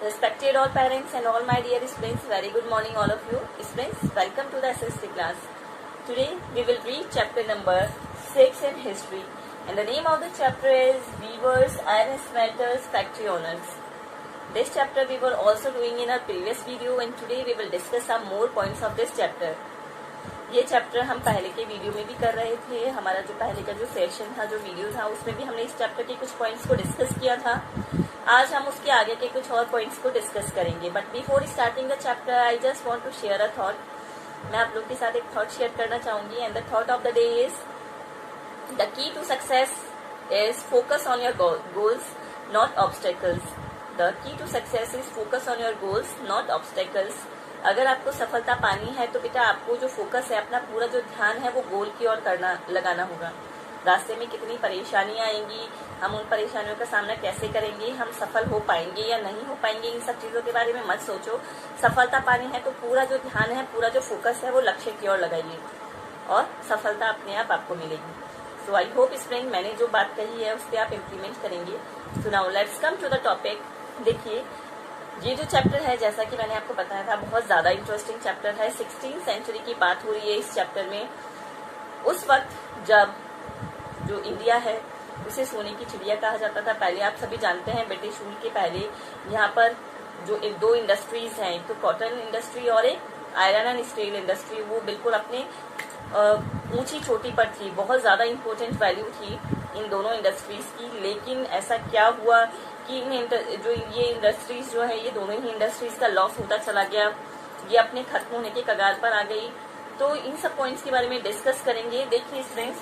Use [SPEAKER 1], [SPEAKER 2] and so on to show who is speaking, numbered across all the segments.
[SPEAKER 1] Respected all parents and all my dear students, very good morning all of you. Students, welcome to the SST class. Today we will read chapter number 6 in history, and the name of the chapter is Weavers, Iron Smelters, Factory Owners. This chapter we were also doing in our previous video, and today we will discuss some more points of this chapter. ये chapter हम पहले के video में भी कर रहे थे. हमारा जो पहले का जो सेशन था, जो वीडियो था, उसमें भी हमने इस चैप्टर के कुछ पॉइंट्स को डिस्कस किया था. आज हम उसके आगे के कुछ और पॉइंट्स को डिस्कस करेंगे. But before starting the chapter I just want to share a thought. मैं आप लोग के साथ एक थॉट शेयर करना चाहूंगी, and the thought of the day is the key to success is focus on your goals, not obstacles. The key to success is focus on your goals, not obstacles. अगर आपको सफलता पानी है तो बेटा आपको जो फोकस है, अपना पूरा जो ध्यान है वो गोल की ओर लगाना होगा. रास्ते में कितनी परेशानियां आएंगी, हम उन परेशानियों का सामना कैसे करेंगे, हम सफल हो पाएंगे या नहीं हो पाएंगे, इन सब चीजों के बारे में मत सोचो. सफलता पानी है तो पूरा जो ध्यान है, पूरा जो फोकस है वो लक्ष्य की ओर लगाइए और सफलता अपने आप आपको मिलेगी. सो आई होप स्टूडेंट मैंने जो बात कही है उस पर आप इम्प्लीमेंट करेंगे. So now let's come to the topic. देखिए, ये जो चैप्टर है, जैसा कि मैंने आपको बताया था, बहुत ज्यादा इंटरेस्टिंग चैप्टर है. 16th सेंचुरी की बात हो रही है इस चैप्टर में. उस वक्त जब जो इंडिया है उसे सोने की चिड़िया कहा जाता था. पहले आप सभी जानते हैं, ब्रिटिश रूल के पहले यहाँ पर जो दो इंडस्ट्रीज हैं, एक तो कॉटन इंडस्ट्री और एक आयरन एंड स्टील इंडस्ट्री, वो बिल्कुल अपने ऊंची चोटी पर थी. बहुत ज्यादा इंपॉर्टेंट वैल्यू थी इन दोनों इंडस्ट्रीज की. लेकिन ऐसा क्या हुआ कि जो ये इंडस्ट्रीज जो है, ये दोनों ही इंडस्ट्रीज का लॉस होता चला गया, ये अपने खत्म होने के कगार पर आ गई. तो इन सब पॉइंट्स के बारे में डिस्कस करेंगे. देखिए students,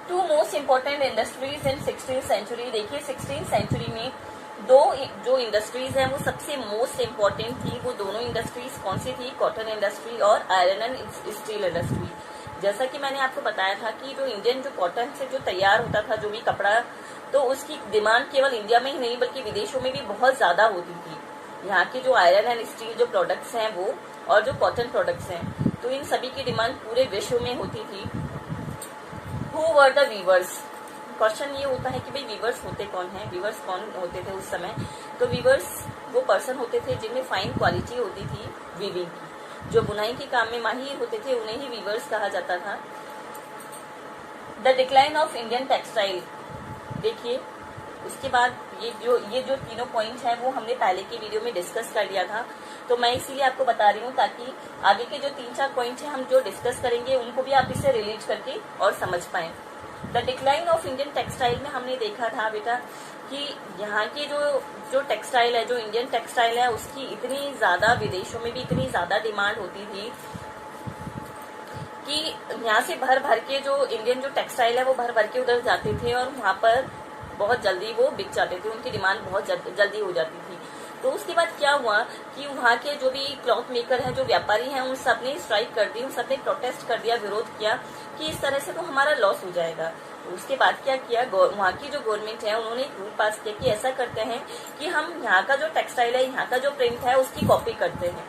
[SPEAKER 1] two most important industries in 16th century. देखिए 16th सेंचुरी में दो जो इंडस्ट्रीज हैं वो सबसे मोस्ट इम्पोर्टेंट थी. वो दोनों इंडस्ट्रीज कौन सी थी? कॉटन इंडस्ट्री और आयरन एंड स्टील इंडस्ट्री. जैसा कि मैंने आपको बताया था कि जो इंडियन जो कॉटन से जो तैयार होता था जो भी कपड़ा, तो उसकी डिमांड केवल इंडिया में ही नहीं बल्कि विदेशों में भी बहुत ज्यादा होती थी. यहाँ के जो आयरन एंड स्टील जो प्रोडक्ट्स हैं वो और जो कॉटन प्रोडक्ट्स हैं, तो इन सभी की डिमांड पूरे विश्व में होती थी. Who were the weavers? Question ये होता है कि भाई वीवर्स होते कौन हैं, वीवर्स कौन होते थे उस समय? तो वीवर्स वो पर्सन होते थे जिनमें फाइन क्वालिटी होती थी वीविंग की. जो बुनाई के काम में माहिर होते थे उन्हें ही वीवर्स कहा जाता था. The decline of Indian textile. देखिए उसके बाद ये जो तीनों पॉइंट्स हैं वो हमने पहले की वीडियो में डिस्कस कर लिया था, तो मैं इसीलिए आपको बता रही हूँ ताकि आगे के जो 3-4 पॉइंट्स हैं हम जो डिस्कस करेंगे उनको भी आप इससे रिलेट करके और समझ पाएं. The decline of Indian textile में हमने देखा था बेटा कि यहाँ के जो टेक्सटाइल है, जो इंडियन टेक्सटाइल है, उसकी इतनी ज्यादा विदेशों में भी इतनी ज्यादा डिमांड होती थी कि यहाँ से भर भर के जो इंडियन जो टेक्सटाइल है वो भर भर के उधर जाते थे और वहाँ पर बहुत जल्दी वो बिक जाते थे. उनकी डिमांड बहुत जल्दी हो जाती थी. तो उसके बाद क्या हुआ कि वहाँ के जो भी क्लॉथ मेकर हैं, जो व्यापारी हैं, उन सब ने स्ट्राइक कर दी, उन सब ने प्रोटेस्ट कर दिया, विरोध किया कि इस तरह से तो हमारा लॉस हो जाएगा. उसके बाद क्या किया, वहाँ की जो गवर्नमेंट है उन्होंने एक रूल पास किया कि ऐसा करते हैं कि हम यहाँ का जो टेक्सटाइल है, यहाँ का जो प्रिंट है, उसकी कॉपी करते हैं.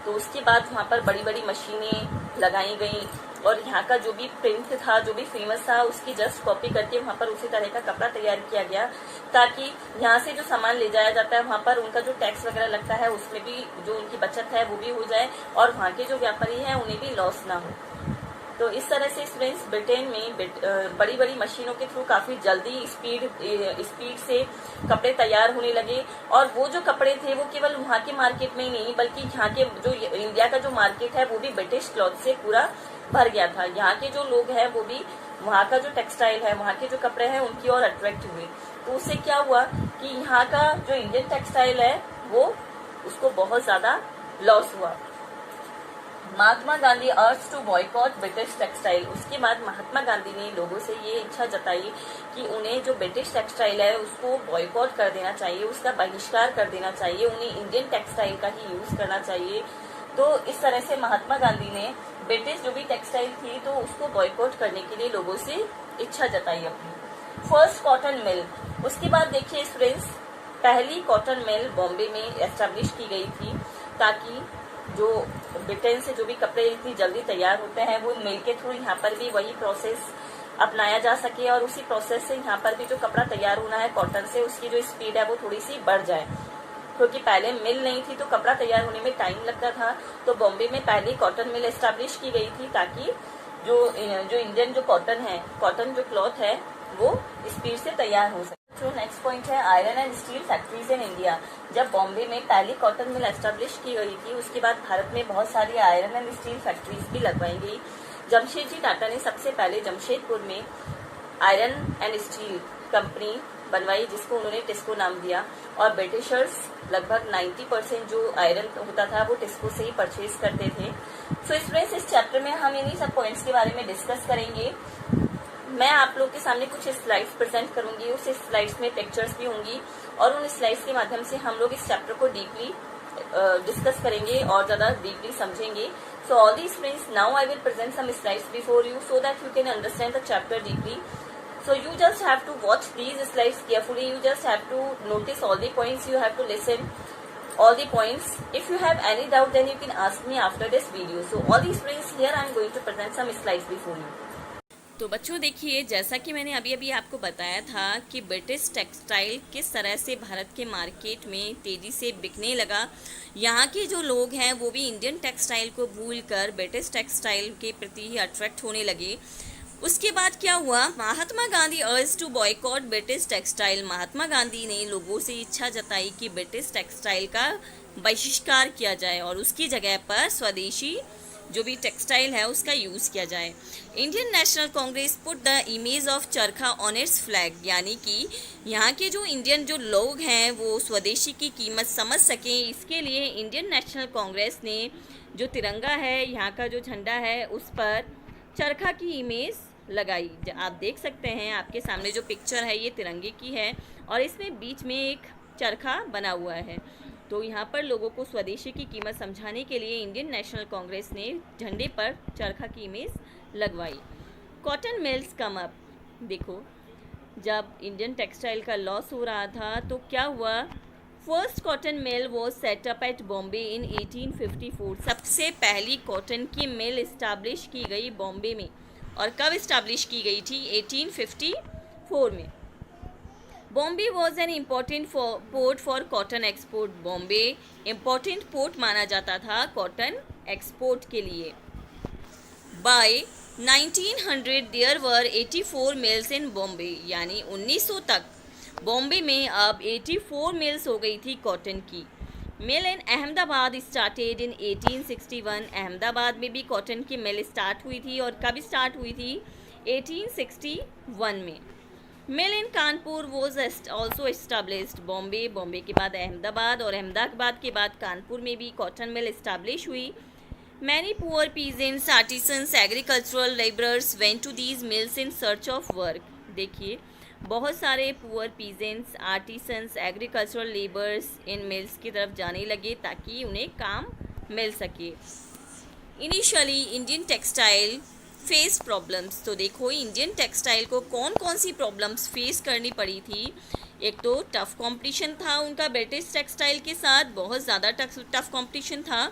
[SPEAKER 1] तो उसके बाद वहाँ पर बड़ी बड़ी मशीनें लगाई गई और यहाँ का जो भी प्रिंट था, जो भी फेमस था, उसकी जस्ट कॉपी करके वहाँ पर उसी तरह का कपड़ा तैयार किया गया, ताकि यहाँ से जो सामान ले जाया जाता है वहाँ पर उनका जो टैक्स वगैरह लगता है उसमें भी जो उनकी बचत है वो भी हो जाए और वहाँ के जो व्यापारी हैं उन्हें भी लॉस ना हो. तो इस तरह से स्टूडेंट्स ब्रिटेन में बड़ी बड़ी मशीनों के थ्रू काफी जल्दी स्पीड से कपड़े तैयार होने लगे. और वो जो कपड़े थे वो केवल वहाँ के मार्केट में ही नहीं बल्कि यहाँ के जो इंडिया का जो मार्केट है वो भी ब्रिटिश क्लॉथ से पूरा भर गया था. यहाँ के जो लोग हैं वो भी वहाँ का जो टेक्सटाइल है, वहाँ के जो कपड़े हैं उनकी ओर अट्रैक्ट हुए. तो उससे क्या हुआ कि यहाँ का जो इंडियन टेक्सटाइल है वो उसको बहुत ज्यादा लॉस हुआ. Mahatma Gandhi urge to boycott British textile. उसके बाद महात्मा गांधी ने लोगों से ये इच्छा जताई कि उन्हें जो ब्रिटिश टेक्सटाइल है उसको बॉयकॉट कर देना चाहिए, उसका बहिष्कार कर देना चाहिए, उन्हें इंडियन टेक्सटाइल का ही यूज करना चाहिए. तो इस तरह से महात्मा गांधी ने ब्रिटिश जो भी टेक्सटाइल थी तो उसको बॉयकॉट करने के लिए लोगों से इच्छा जताई अपनी. फर्स्ट कॉटन मिल. उसके बाद देखिए स्टूडेंट्स, पहली कॉटन मिल बॉम्बे में एस्टेब्लिश की गई थी ताकि जो ब्रिटेन से जो भी कपड़े इतनी जल्दी तैयार होते हैं वो मिल के थ्रू यहाँ पर भी वही प्रोसेस अपनाया जा सके और उसी प्रोसेस से यहाँ पर भी जो कपड़ा तैयार होना है कॉटन से, उसकी जो स्पीड है वो थोड़ी सी बढ़ जाए. क्योंकि पहले मिल नहीं थी तो कपड़ा तैयार होने में टाइम लगता था। तो बॉम्बे में पहले कॉटन मिल एस्टेब्लिश की गई थी ताकि जो इंडियन जो कॉटन जो क्लॉथ है वो स्पीड से तैयार हो सके। तो नेक्स्ट पॉइंट है iron and steel factories in India. जब बॉम्बे में पहली कॉटन मिल एस्टेब्लिश की गई थी उसके बाद भारत में बहुत सारी आयरन एंड स्टील फैक्ट्रीज भी लगवाई गई। जमशेदजी टाटा ने सबसे पहले जमशेदपुर में आयरन एंड स्टील कंपनी बनवाई जिसको उन्होंने टिस्को नाम दिया, और ब्रिटिशर्स लगभग 90% जो आयरन होता था वो टिस्को से ही परचेज करते थे। सो स्टूडेंट्स, इस चैप्टर में हम इन्हीं सब पॉइंट्स के बारे में डिस्कस करेंगे। मैं आप लोग के सामने कुछ स्लाइड्स प्रेजेंट करूंगी, उस स्लाइड्स में पिक्चर्स भी होंगी और उन स्लाइड्स के माध्यम से हम लोग इस चैप्टर को डीपली डिस्कस करेंगे और ज्यादा डीपली समझेंगे। So all the students, now I will present some slides before you so that you can understand the chapter deeply. So you just have to watch these slides carefully. You just have to notice all the points. You have to listen all the points. If you have any doubt, then you can ask me after this video. So all these friends, here I am going to present some slides before you. तो बच्चों देखिए, जैसा कि मैंने अभी आपको बताया था कि ब्रिटिश टेक्सटाइल किस तरह से भारत के मार्केट में तेज़ी से बिकने लगा। यहाँ के जो लोग हैं वो भी इंडियन टेक्सटाइल को भूलकर ब्रिटिश टेक्सटाइल के प्रति ही अट्रैक्ट होने लगे। उसके बाद क्या हुआ, Mahatma Gandhi urge to boycott British textile. Mahatma Gandhi ने लोगों से इच्छा जताई कि ब्रिटिश टेक्सटाइल का बहिष्कार किया जाए और उसकी जगह पर स्वदेशी जो भी टेक्सटाइल है उसका यूज़ किया जाए। Indian national Congress put the image of चरखा ऑन इट्स फ्लैग, यानी कि यहाँ के जो इंडियन जो लोग हैं वो स्वदेशी की कीमत समझ सकें, इसके लिए इंडियन नेशनल कांग्रेस ने जो तिरंगा है, यहाँ का जो झंडा है, उस पर चरखा की इमेज लगाई। आप देख सकते हैं आपके सामने जो पिक्चर है ये तिरंगे की है और इसमें बीच में एक चरखा बना हुआ है। तो यहाँ पर लोगों को स्वदेशी की कीमत समझाने के लिए इंडियन नेशनल कांग्रेस ने झंडे पर चरखा की इमेज लगवाई। Cotton mills come up. देखो, जब इंडियन टेक्सटाइल का लॉस हो रहा था तो क्या हुआ, first cotton mill was set up at Bombay in 1854। सबसे पहली कॉटन की मिल इस्टेब्लिश की गई बॉम्बे में। और कब इस्टेब्लिश की गई थी? 1854 में। Bombay was an important port for cotton export. Bombay important port माना जाता था कॉटन एक्सपोर्ट के लिए। बाय 1900 देयर वर 84 मिल्स इन बॉम्बे, यानी 1900 तक बॉम्बे में अब 84 मिल्स हो गई थी कॉटन की। मिल इन अहमदाबाद स्टार्टेड इन 1861। अहमदाबाद में भी कॉटन की मिल स्टार्ट हुई थी और कब स्टार्ट हुई थी? 1861 में। Mill in Kanpur was also established. Bombay के बाद अहमदाबाद और अहमदाबाद के बाद कानपुर में भी कॉटन मिल इस्टेब्लिश हुई। Many poor peasants, artisans, agricultural labourers went to these mills in search of work. देखिए, बहुत सारे poor peasants, artisans, agricultural labours इन मिल्स की तरफ जाने लगे ताकि उन्हें काम मिल सके। Initially Indian textile face problems. तो देखो, इंडियन टेक्सटाइल को कौन कौन सी प्रॉब्लम्स फेस करनी पड़ी थी। एक तो टफ कंपटीशन था उनका ब्रिटिश टेक्सटाइल के साथ, बहुत ज़्यादा टफ कंपटीशन था।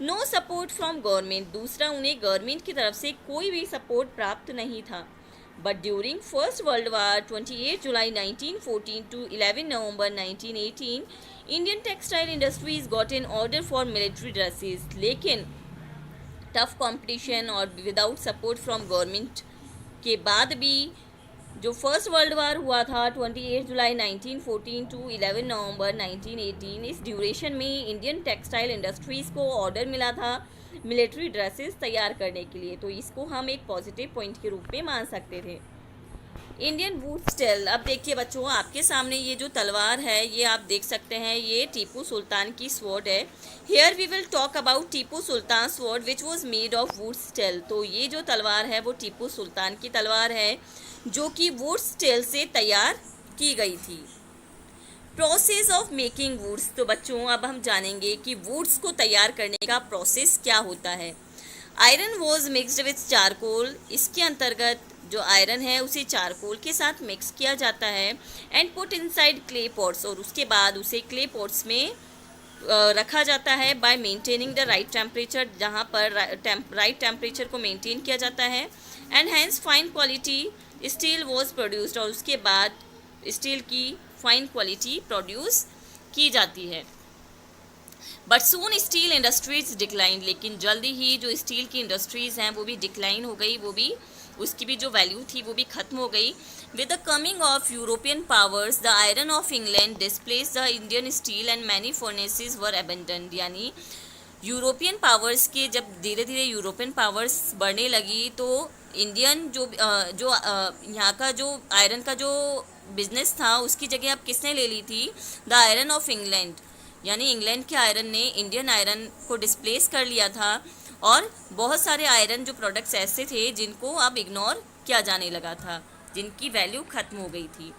[SPEAKER 1] No support from government. दूसरा, उन्हें गवर्नमेंट की तरफ से कोई भी सपोर्ट प्राप्त नहीं था। But during first world war 28 July 1914 to 11 November 1918 Indian textile industries got an order for military dresses. लेकिन टफ कंपटीशन और विदाउट सपोर्ट फ्रॉम गवर्नमेंट के बाद भी जो फर्स्ट वर्ल्ड वार हुआ था 28 जुलाई 1914 to 11 नवंबर 1918, इस ड्यूरेशन में इंडियन टेक्सटाइल इंडस्ट्रीज़ को ऑर्डर मिला था मिलिट्री ड्रेसेस तैयार करने के लिए। तो इसको हम एक पॉजिटिव पॉइंट के रूप में मान सकते थे। Indian would still. अब देखिए बच्चों, आपके सामने ये जो तलवार है ये आप देख सकते हैं, ये टीपू सुल्तान की स्वॉर्ड है। Here we will talk about Tipu Sultan sword which was made of wootz steel. तो ये जो तलवार है वो टीपू सुल्तान की तलवार है जो कि वुड स्टिल से तैयार की गई थी। Process of making wootz. तो बच्चों, अब हम जानेंगे कि वुड्स को तैयार करने का प्रोसेस क्या होता है। Iron was mixed with charcoal. इसके अंतर्गत जो आयरन है उसे चारकोल के साथ मिक्स किया जाता है and put inside clay pots, और उसके बाद उसे क्ले पॉट्स में रखा जाता है by maintaining the right temperature, जहाँ पर राइट टेम्परेचर को मेंटेन किया जाता है। And hence fine quality steel was produced, और उसके बाद स्टील की फाइन क्वालिटी प्रोड्यूस की जाती है। But soon steel industries decline, लेकिन जल्दी ही जो स्टील की इंडस्ट्रीज़ हैं वो भी डिक्लाइन हो गई, वो भी उसकी भी जो वैल्यू थी वो भी ख़त्म हो गई। With the coming of European powers the iron of England displace the Indian steel and many furnaces were abandoned, यानी यूरोपियन पावर्स के जब धीरे धीरे यूरोपियन पावर्स बढ़ने लगी तो इंडियन जो यहाँ का जो आयरन का जो बिजनेस था उसकी जगह अब किसने ले ली थी, द आयरन ऑफ इंग्लैंड, यानी इंग्लैंड के आयरन ने इंडियन आयरन को डिस्प्लेस कर लिया था। और बहुत सारे आयरन जो प्रोडक्ट्स ऐसे थे जिनको अब इग्नोर किया जाने लगा था, जिनकी वैल्यू ख़त्म हो गई थी।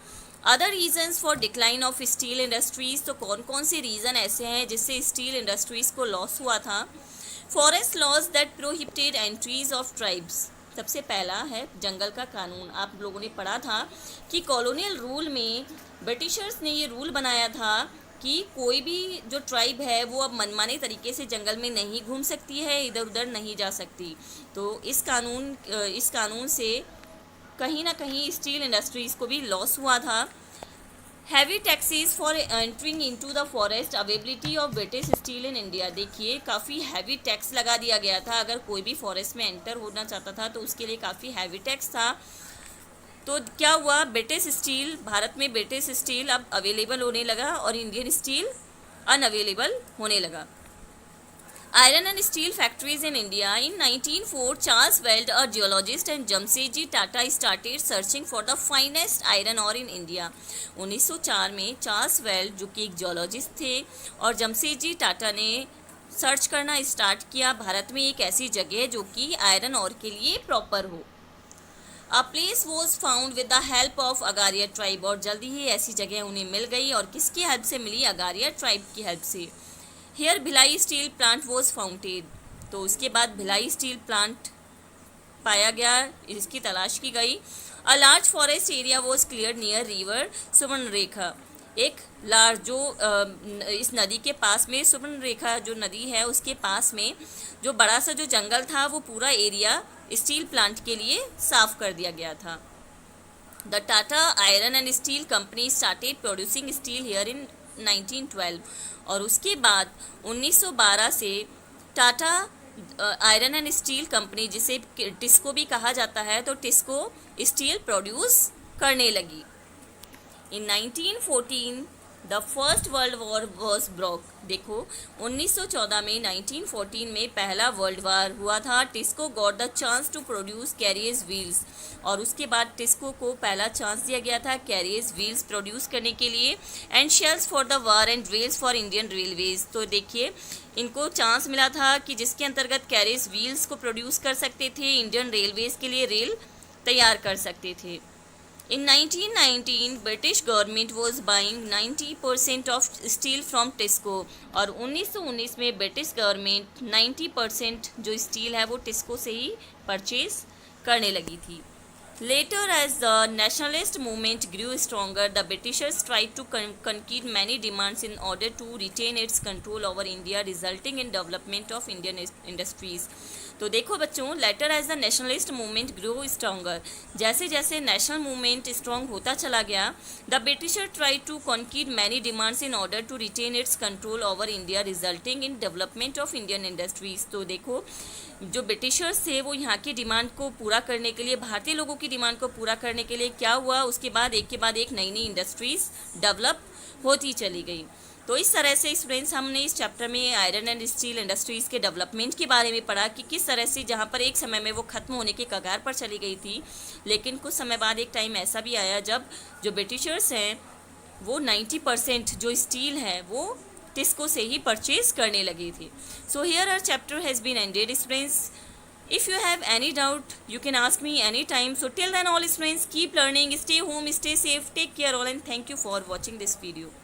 [SPEAKER 1] Other reasons for decline of steel industries, तो कौन कौन से रीज़न ऐसे हैं जिससे स्टील इंडस्ट्रीज़ को लॉस हुआ था। Forest laws that prohibited entries of tribes, सबसे पहला है जंगल का कानून। आप लोगों ने पढ़ा था कि कॉलोनियल रूल में ब्रिटिशर्स ने ये रूल बनाया था कि कोई भी जो ट्राइब है वो अब मनमाने तरीके से जंगल में नहीं घूम सकती है, इधर उधर नहीं जा सकती। तो इस कानून से कहीं ना कहीं स्टील इंडस्ट्रीज़ को भी लॉस हुआ था। Heavy taxes for entering into the forest, availability of British steel in India, देखिए काफ़ी हैवी टैक्स लगा दिया गया था। अगर कोई भी फॉरेस्ट में एंटर होना चाहता था तो उसके लिए काफ़ी हैवी टैक्स था। तो क्या हुआ, ब्रिटिश स्टील, भारत में ब्रिटिश स्टील अब अवेलेबल होने लगा और इंडियन स्टील अनअवेलेबल होने लगा। Iron and steel factories in India. In 1904, Charles Weld, a geologist, and Jamsetji Tata started searching for the finest iron ore in India. 1904 में Charles weld जो कि एक जियोलॉजिस्ट थे और जमशेदजी टाटा ने सर्च करना स्टार्ट किया भारत में एक ऐसी जगह जो कि आयरन और के लिए प्रॉपर हो। A place was found with the help of Agariya tribe, और जल्दी ही ऐसी जगह उन्हें मिल गई और किसकी हेल्प से मिली, अगारिया ट्राइब की हेल्प से। Here Bhilai steel plant was founded, तो उसके बाद भिलाई स्टील प्लांट पाया गया, इसकी तलाश की गई। A large forest area was clear near river Subarnarekha, एक लार्ज जो इस नदी के पास में, सुवर्णरेखा जो नदी है उसके पास में जो बड़ा सा जो जंगल था वो पूरा एरिया स्टील प्लांट के लिए साफ कर दिया गया था। The Tata iron and steel company started producing steel here in 1912, और उसके बाद 1912 से Tata iron and steel company, जिसे टिस्को भी कहा जाता है, तो टिस्को स्टील प्रोड्यूस करने लगी। इन 1914 the first world war was broke, देखो 1914 में 1914 में पहला वर्ल्ड वॉर हुआ था। TISCO got the chance to produce carriers wheels, और उसके बाद टिस्को को पहला चांस दिया गया था कैरियर्स व्हील्स प्रोड्यूस करने के लिए। And shells for the war and rails for Indian railways, तो देखिए इनको चांस मिला था कि जिसके अंतर्गत कैरियर्स व्हील्स को प्रोड्यूस कर सकते थे, इंडियन रेलवेज के लिए रेल तैयार कर सकते थे। In 1919, British government was buying 90% of steel from Tisco, और 1919 में ब्रिटिश गवर्नमेंट 90% जो स्टील है वो टिस्को से ही परचेज करने लगी थी। Later, as the nationalist movement grew stronger, the Britishers tried to concede many demands in order to retain its control over India, resulting in development of Indian industries. तो देखो बच्चों, later as the nationalist movement grow stronger, जैसे जैसे national movement strong होता चला गया, the britisher try to concede many demands in order to retain its control over India, resulting in development of Indian industries. तो देखो जो Britishers थे वो यहाँ की डिमांड को पूरा करने के लिए, भारतीय लोगों की डिमांड को पूरा करने के लिए क्या हुआ, उसके बाद एक के बाद एक नई नई इंडस्ट्रीज डेवलप होती चली गई। तो इस तरह से स्टूडेंट्स हमने इस चैप्टर में आयरन एंड स्टील इंडस्ट्रीज़ के डेवलपमेंट के बारे में पढ़ा कि किस तरह से जहाँ पर एक समय में वो ख़त्म होने के कगार पर चली गई थी, लेकिन कुछ समय बाद एक टाइम ऐसा भी आया जब जो ब्रिटिशर्स हैं वो 90% जो स्टील है वो टिस्को से ही परचेज करने लगे थे। So here our chapter has been ended students. If you have any doubt, you can ask me anytime. So till then all students, keep learning, stay home, stay safe, take care all, and thank you for watching this video.